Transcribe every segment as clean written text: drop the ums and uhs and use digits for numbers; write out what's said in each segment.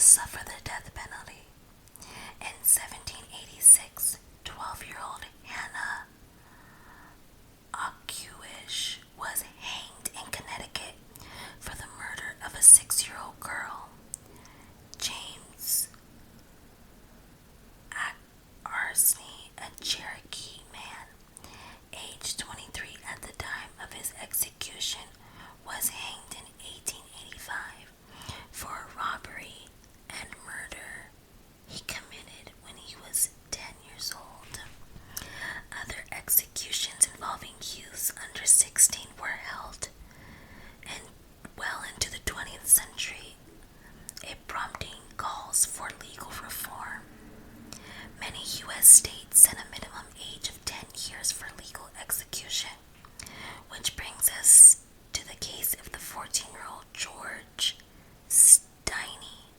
suffer the death penalty. In 1786, 12-year-old Hannah Ocuish was hanged in Connecticut for the murder of a 6-year-old girl. James Arsney, a Cherokee man, aged 23 at the time of his execution, was hanged in 1885 for a robbery and murder he committed when he was 10 years old. Other executions involving youths under 16 were held, and well into the 20th century, prompting calls for legal reform. Many U.S. states set a minimum age of 10 years for legal execution, which brings us to the case of the 14-year-old George Stinney.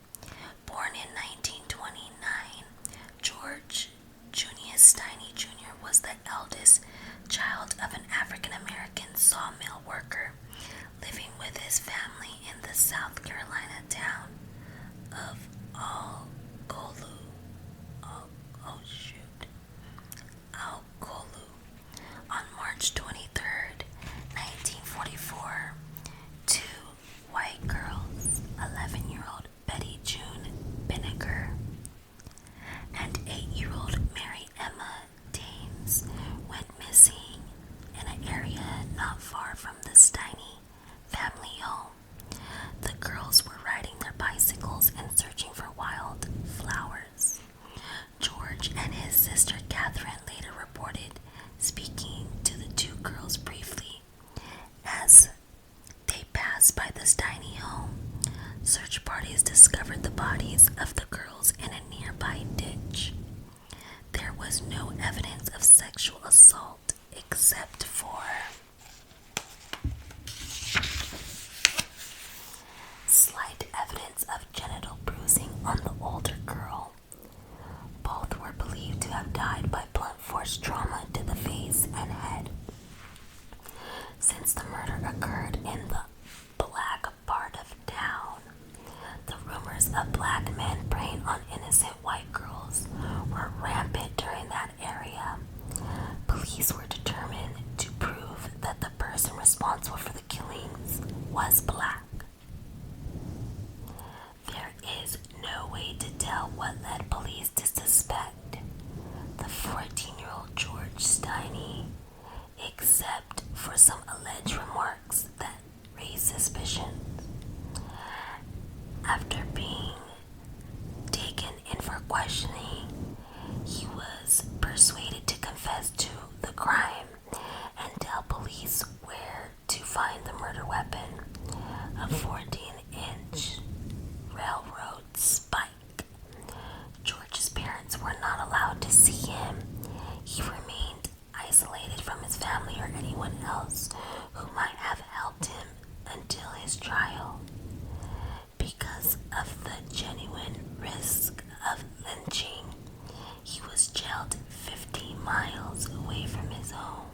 Born in 1929, George Junius Stinney Jr. was the eldest child of an African-American sawmill worker living with his family in the South Carolina town of Alcolu. On March 23rd, 1944, two white girls, 11-year-old Betty June Binniger and 8-year-old Mary Emma Dames, went missing in an area not far from the Stinney family home. The girls were riding their bicycles and searching for wild flowers. George and his sister Catherine later reported speaking to the two girls briefly. As they passed by the Stinney home, search parties discovered the bodies of the girls in a nearby ditch. There was no evidence of sexual assault except for slight evidence of genital bruising on the older girl. Both were believed to have died by blunt force trauma to the face and head. Since the murder occurred in the black part of town, the rumors of black men preying on innocent white girls were rampant during that area. Police were determined to prove that the person responsible for the killings was black. There is no way to tell what led police to suspect the 14-year-old George Stinney, except for some alleged remarks that raised suspicions. After being taken in for questioning, he was persuaded to confess to the crime and tell police where to find the murder weapon, a 14-inch railroad spike. George's parents were not allowed to see him. He remained isolated from his family or anyone else who might have helped him until his trial. Because of the genuine risk of lynching, he was jailed 50 miles away from his home.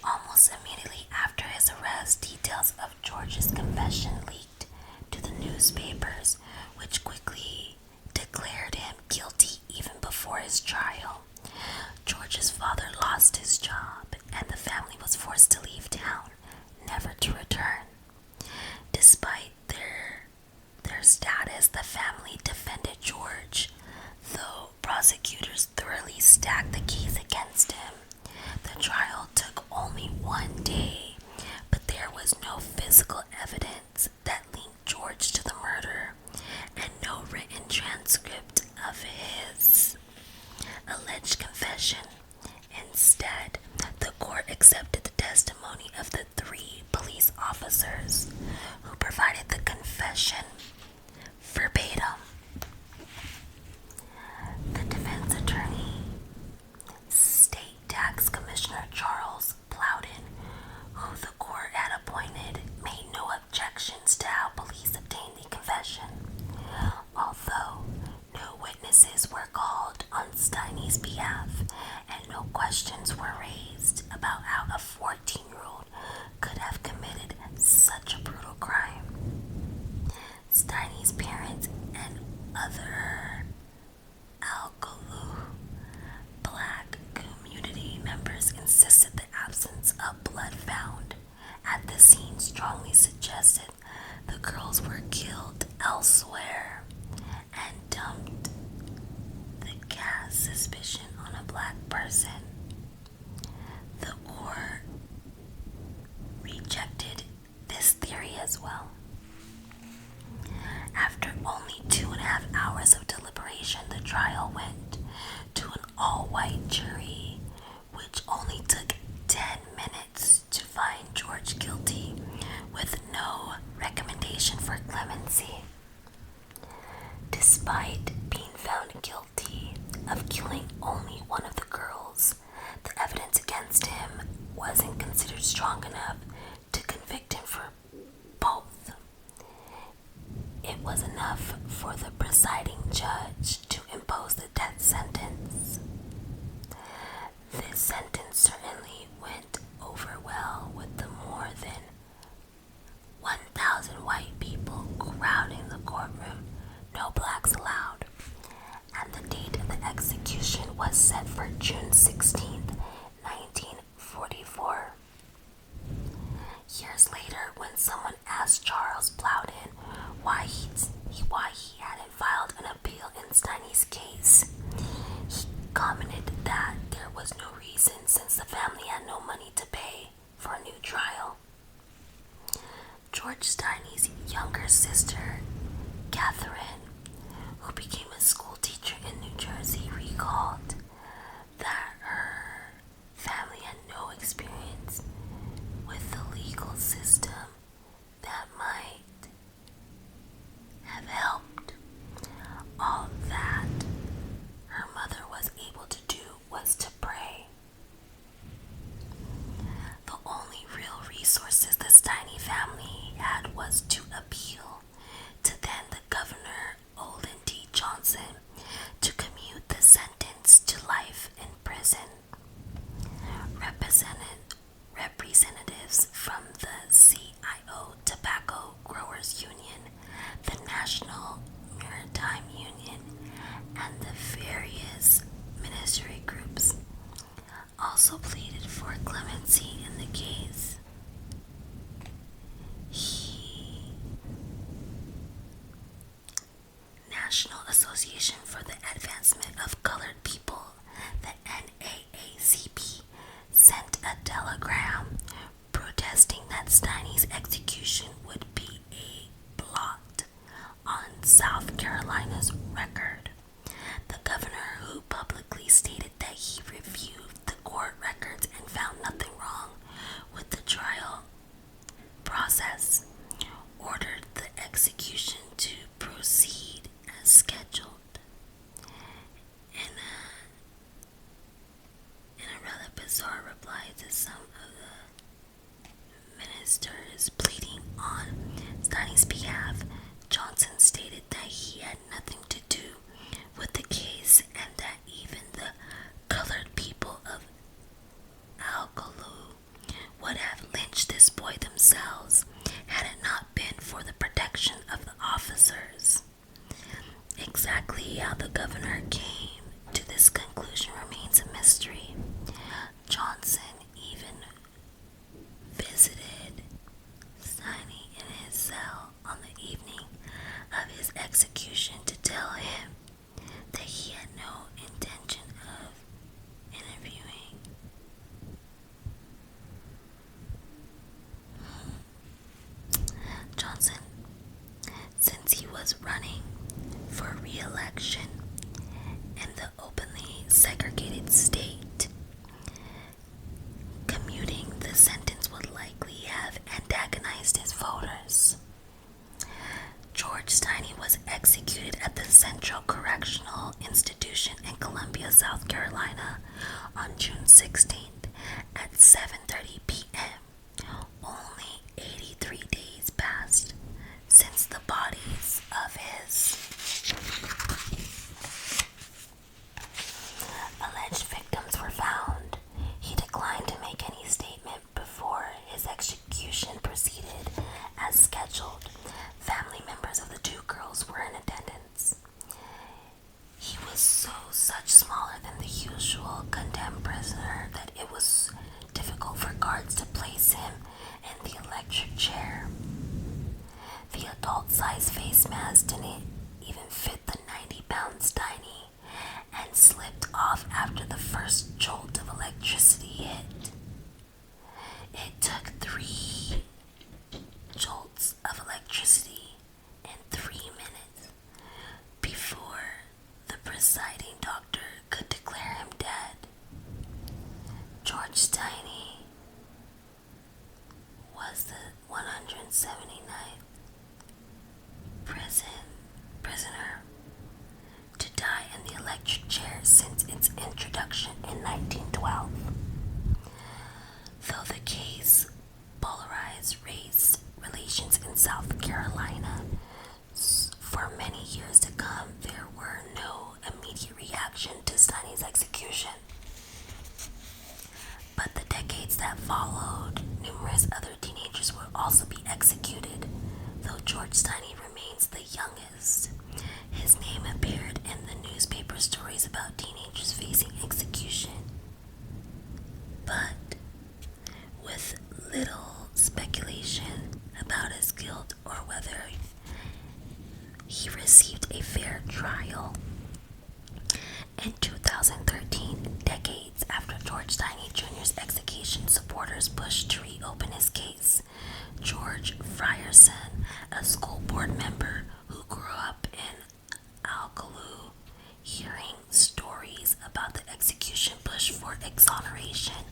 Almost immediately after his arrest, details of George's confession leaked to the newspapers, which quickly declared him guilty even before his trial. George's father lost his job, and the family was forced to leave town, never to return. Despite their status, the family defended George, though prosecutors thoroughly stacked the case against him. The trial took only 1 day, but there was no physical evidence that linked George to the murder, and no written transcript of his alleged confession. Instead, the court accepted the testimony of the 3 police officers who provided the confession verbatim. The defense attorney, State Tax Commissioner Charles Plowden, who the court had appointed, made no objections to how police obtained the confession. Although no witnesses were called on Stinney's behalf and no questions were raised about how a 14-year-old found at the scene strongly suggested the girls were killed elsewhere and dumped the cast suspicion on a black person. The court rejected this theory as well. After only 2.5 hours of deliberation, the trial went to an all-white jury, which only took 10 minutes to find George guilty, with no recommendation for clemency. Despite being found guilty of killing only one of the girls, the evidence against him wasn't considered strong enough to convict him for both. It was enough for the presiding judge to impose the death sentence. This sentence certainly went over well with the more than 1,000 white people crowding the courtroom, no blacks allowed, and the date of the execution was set for June 16th, 1944. Years later, when someone asked Charles Plowden why he hadn't filed an appeal in Stinney's case, he commented that there was no reason since the family had no money to pay for a new trial. George Stinney's younger sister, Catherine, who became a school teacher in New Jersey, recalled that her family had no experience with the legal system that might have helped. All that her mother was able to do was to pray. The only real resources the Stinney family had was to appeal to then the governor, Olin D. Johnson, to commute the sentence to life in prison. Representatives from the CIO Tobacco Growers Union, the National Maritime Union, and the various ministry groups also pleaded for clemency in the case. National Association for the Advancement of Colored People, the NAACP, sent a telegram protesting that Stinney's execution would be a blot on South Carolina's record. The governor, who publicly stated that he reviewed the court records and found nothing wrong with the trial process, ordered the execution to proceed as scheduled. In a rather bizarre reply to some of the ministers pleading on Stinney's behalf, Johnson stated that he had nothing to do with the case and that even the colored people of Alcolu would have lynched this boy themselves had it not been for the protection of the officers. Exactly how the governor came to this conclusion remains a mystery. Johnson even visited Stinney in his cell on the evening of his execution to tell him that he had no intention of interviewing. Johnson, since he was running for re-election in the openly segregated state, commuting the sentence would likely have antagonized his voters. George Stinney was executed at the Central Correctional Institution in Columbia, South Carolina on June 16th at 7:30 p.m. Only 83 days passed since the bodies of his alleged victims chair. The adult-sized face mask didn't even fit the 90-pound Stinney and slipped off after the first jolt of electricity hit. It took 3 jolts of electricity in 3 minutes before the presiding doctor could declare him dead. George Stinney was the 179th prisoner to die in the electric chair since its introduction in 1912. Though the case polarized race relations in South Carolina, for many years to come, there were no immediate reaction to Stinney's execution. But the decades that followed, numerous other teenagers will also be executed, though George Stinney remains the youngest. His name appeared in the newspaper stories about teenagers facing execution, but with little speculation about his guilt or whether he received a fair trial. In 2013, decades after George Stinney Jr.'s execution, supporters pushed to reopen his case. George Frierson, a school board member who grew up in Alcaloo, hearing stories about the execution, pushed for exoneration.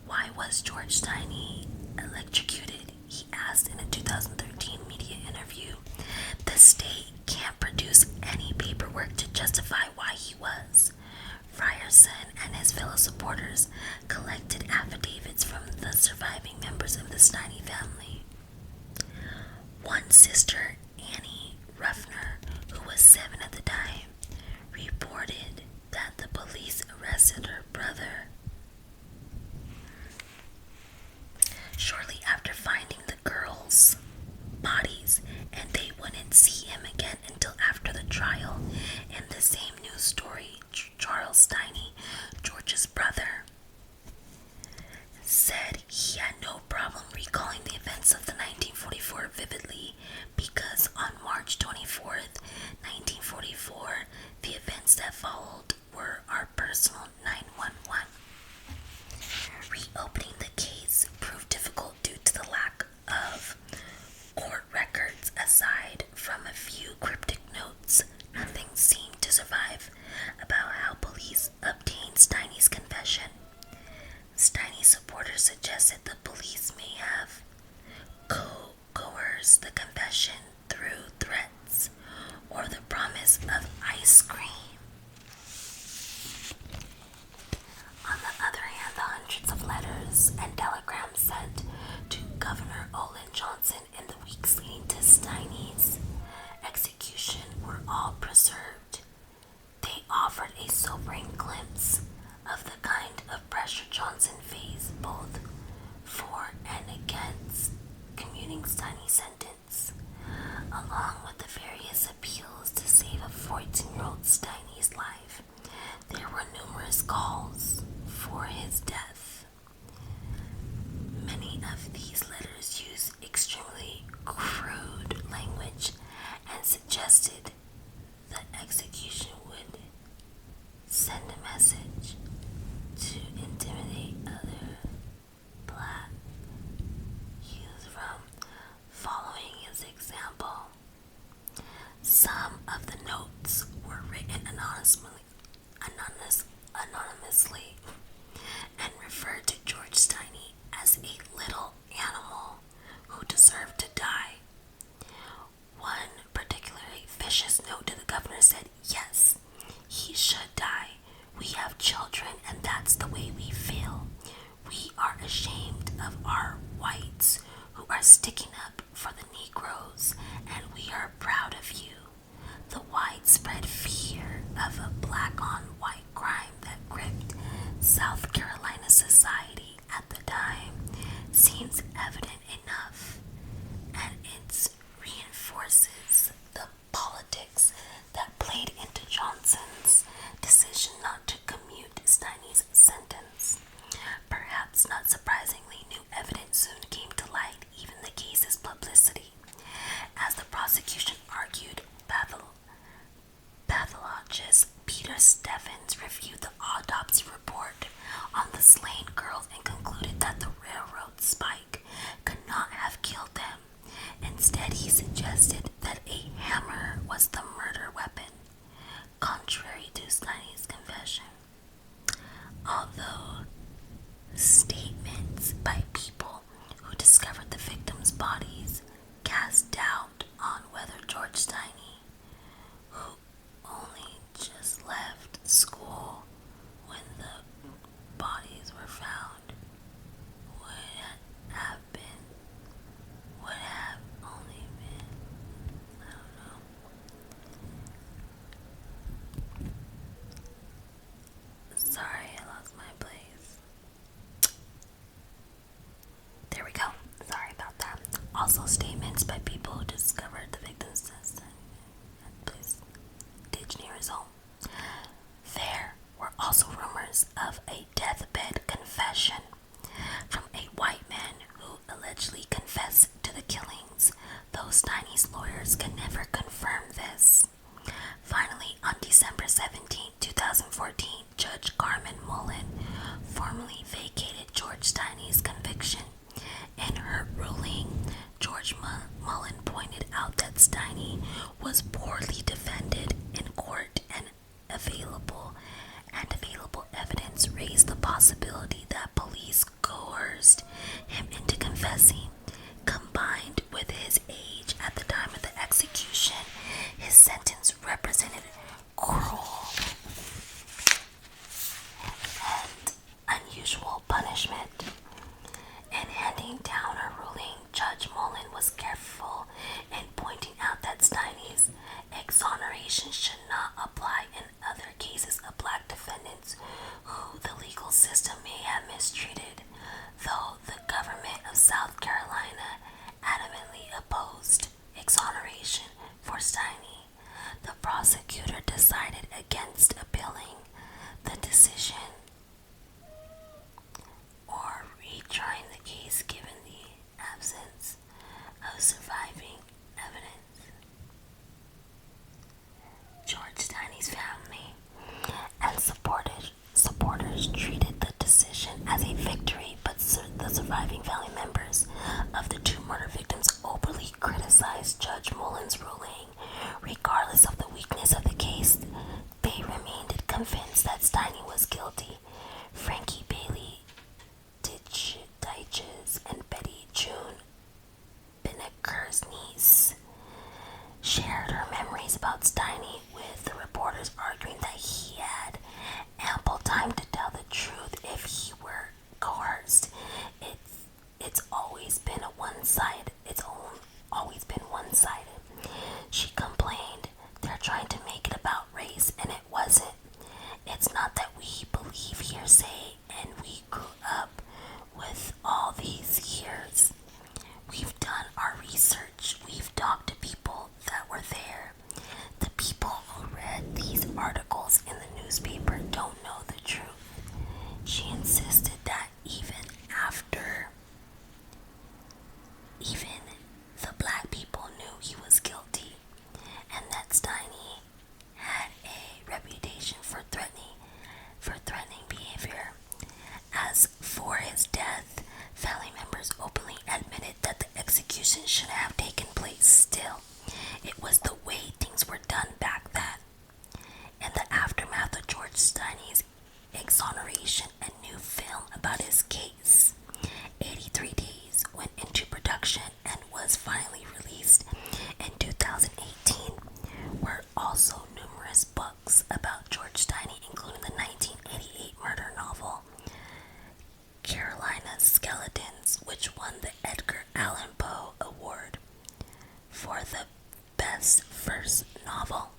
Why was George Stinney electrocuted? He asked in a 2013 media interview. The state can't produce any paperwork to justify why he was. Frierson and his fellow supporters collected affidavits from the surviving members of the Stinney family. One sister, Annie Ruffner, who was 7 at the time, reported that the police arrested her brother shortly after finding the girls' bodies, and they wouldn't see him again until after the trial. In the same news story, Charles Stinney, George's brother, said he had no problem recalling the events of the 1944 vividly because on March 24th, 1944, the events that followed were our personal 911. Reopening the case proved difficult due to the lack of court records. Aside from a few cryptic notes, nothing seemed to survive about how police obtained Stinney's confession. Stinney's supporters suggested the police may have coerced the confession through threats or the promise of ice cream. On the other hand, the hundreds of letters and telegrams sent to Governor Olin Johnson in the weeks leading to Stinney's execution were all preserved. They offered a sobering glimpse of the kind of pressure Johnson faced both for and against commuting Stinney's sentence, along with the various appeals to save a 14-year-old Stinney's life. There were numerous calls for his death. Many of these letters used extremely crude language and suggested the execution would send a message to intimidate other black youth from following his example. Some of the notes were written anonymously and referred to George Stinney as a little animal who deserved to die. One particularly vicious note to the governor said, "Yes, he should die. We have children, and that's the way we feel. We are ashamed of our whites who are sticking up for the Negroes, and we are proud of you." The widespread fear of a black-on-white crime that gripped South Carolina society at the time seems evident enough, and it reinforces the politics that played into Johnson's decision not to commute Stinney's sentence. Perhaps not surprisingly, new evidence soon came to light. Even the case actually confessed to the killings, though Stinney's lawyers can never confirm this. Finally, on December 17, 2014, Judge Carmen Mullen formally vacated George Stinney's conviction. In her ruling, George Mullen pointed out that Stinney was poorly defended in court, and available evidence raised the possibility that police coerced him into confessing. Combined with his age at the time of the execution, his sentence represented cruel and unusual punishment. In handing down her ruling, Judge Mullen was careful in pointing out that Stinney's exoneration should not apply in other cases of black defendants who the legal system may have mistreated, though the government of South Carolina adamantly opposed exoneration for Stinney. The prosecutor decided against appealing the decision or retrying the case given the absence of surviving evidence. George Stinney's family and supporters treated the decision as a victory, but the surviving family members of the two murder victims openly criticized Judge Mullen's ruling. Regardless of the weakness of the case, they remained convinced that Stinney was guilty. Frankie Bailey Dyches and Betty June Binnicker's niece shared her memories about Stinney, with the reporters arguing that he had ample time to tell the truth if he were coerced. It's always been one-sided. She complained, "They're trying to make it about race, and it wasn't. It's not that we believe hearsay and we grew up with all these years. We've done our research. We've talked to people that were there. The people who read these articles in the newspaper don't know the truth." She insisted that even the black people knew he was guilty, and that Stinney had a reputation for threatening behavior. As for his death, family members openly admitted that the execution should have taken place. Still, it was the way things were done back then. In the aftermath of George Stinney's exoneration, a new film about his case, 83 Days, went into production and was finally released in 2018. Were also numerous books about George Stinney, including the 1988 murder novel Carolina Skeletons, which won the Edgar Allan Poe Award for the best first novel.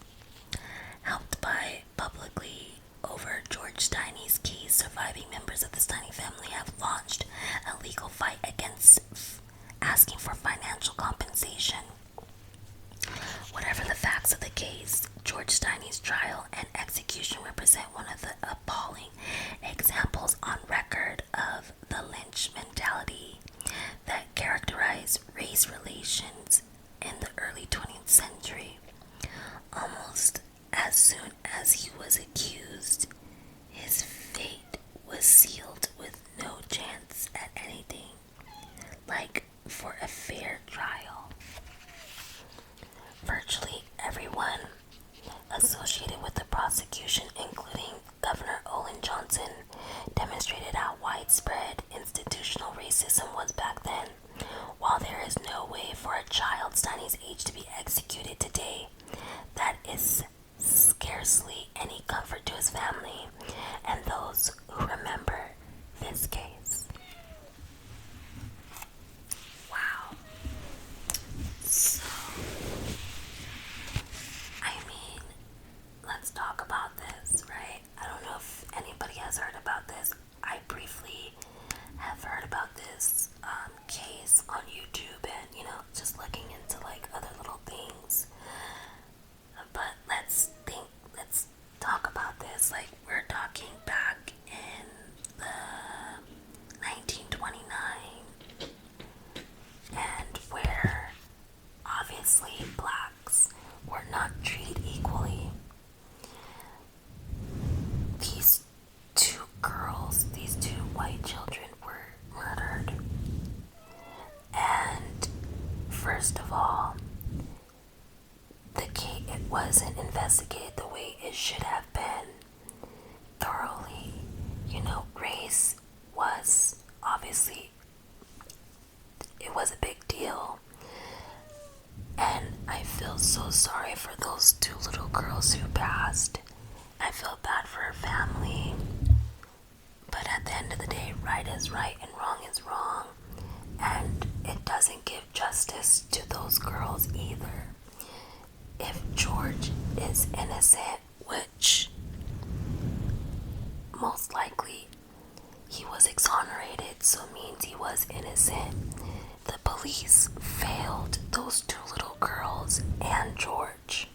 Helped by publicly over George Stinney's case, surviving members of the Stinney family have launched a legal fight against asking for financial compensation. Whatever the facts of the case, George Stinney's trial and execution represent one of the appalling examples on record of the lynch mentality that characterized race relations in the early 20th century. Almost as soon as he was accused, his fate was sealed with no chance at anything like for a fair trial. Virtually everyone associated with the prosecution, including Governor Olin Johnson, demonstrated how widespread institutional racism was back then. While there is no way for a child Stinney's age to be executed today, that is scarcely any comfort to his family and those who remember this case. Wow. So, let's talk about this, right? I don't know if anybody has heard about this. I briefly have heard about this case on YouTube and, just looking into like other little things. But let's talk about this. Like, we're talking back in the 1929 obviously blacks were not treated equally. These two girls, these two white children were murdered. And first of all, the case, it wasn't investigated the way it should have been thoroughly. Race was obviously, it was a big deal. And I feel so sorry for those two little girls who passed. I feel bad for her family. But at the end of the day, right is right and wrong is wrong. And it doesn't give justice to those girls either. If George is innocent, which most likely he was exonerated, so it means he was innocent, the police failed those two little girls and George.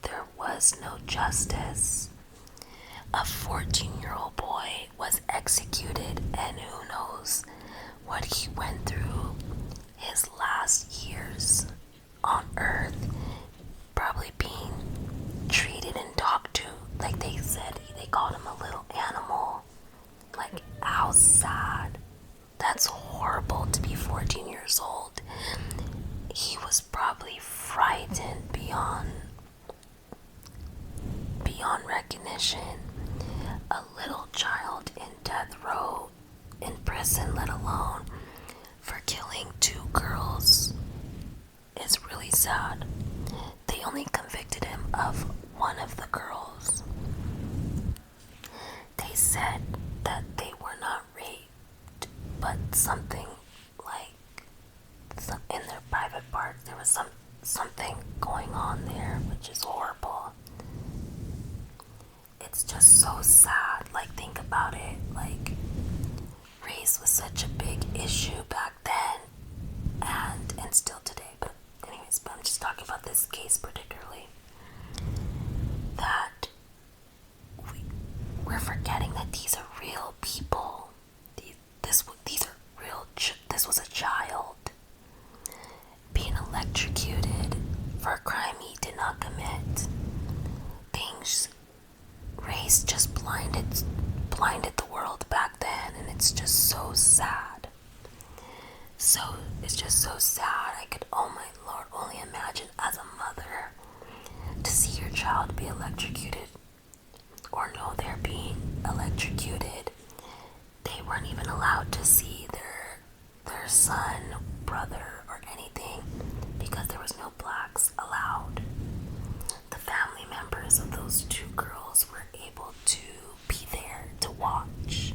There was no justice. A 14-year-old boy was executed, and who knows what he went through his last years on earth, probably being treated and talked to like they said, they called him a little animal. Like, how sad. That's horrible to be 14 years old. He was probably frightened beyond recognition. A little child in death row in prison, let alone for killing two girls, is really sad. They only convicted him of one of the girls. They said that they were not raped, but something like in their private parts, there was something going on there, which is horrible. It's just so sad. Like, think about it. Like, race was such a big issue back then, and still today. But anyways, I'm just talking about this case particularly. That we're forgetting that these are real people. These are real. This was a child being electrocuted for a crime he did not commit. Race just blinded the world back then, and it's just so sad. So it's just so sad. I could, oh my Lord, only imagine as a mother to see your child be electrocuted, or know they're being electrocuted. They weren't even allowed to see their son, brother, or anything because there was no blacks allowed. The family members of those two girls were able to be there to watch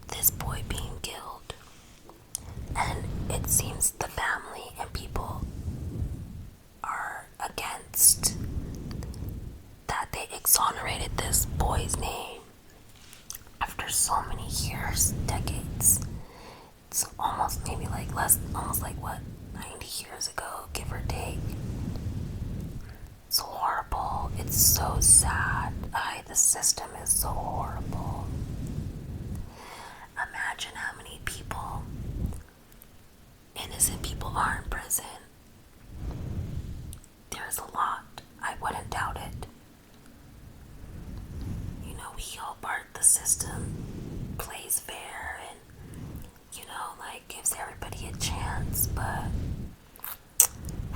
this boy being killed. And it seems the family and people are against that they exonerated this boy's name after so many years, decades. It's almost maybe like almost like what, 90 years ago, give or take. It's horrible. It's so sad. The system is so horrible. Imagine how many people, innocent people, are in prison. There's a lot. I wouldn't doubt it. We hope the system plays fair and, gives everybody a chance, but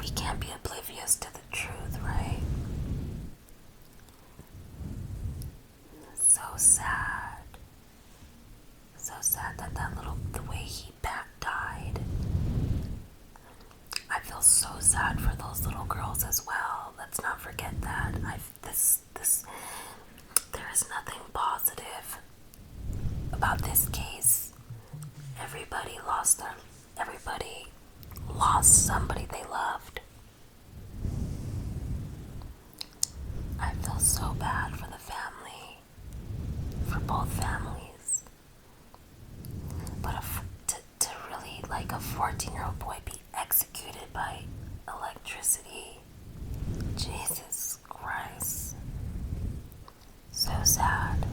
we can't be oblivious to the truth, right? So sad. So sad that the way he died. I feel so sad for those little girls as well. Let's not forget that. There is nothing positive about this case. Everybody lost somebody they loved. I feel so bad for the family, for both families. But to really, like, a 14-year-old boy be executed by electricity, Jesus Christ, so sad.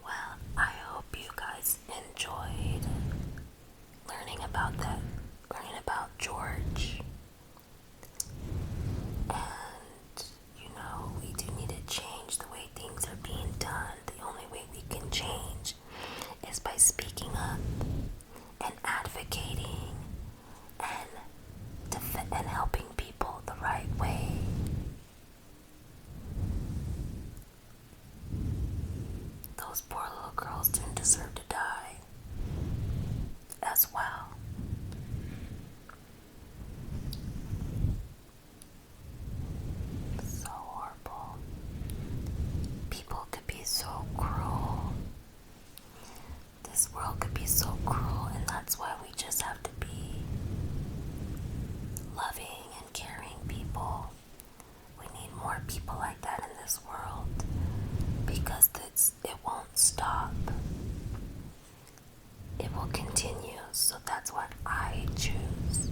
Well, I hope you guys enjoyed is by speaking up and advocating and helping people the right way. Those poor little girls didn't deserve to die as well. So horrible. People could be so cruel. This world could be so cruel, and that's why we just have to be loving and caring people. We need more people like that in this world because it won't stop. It will continue. So that's what I choose,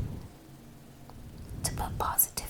to put positivity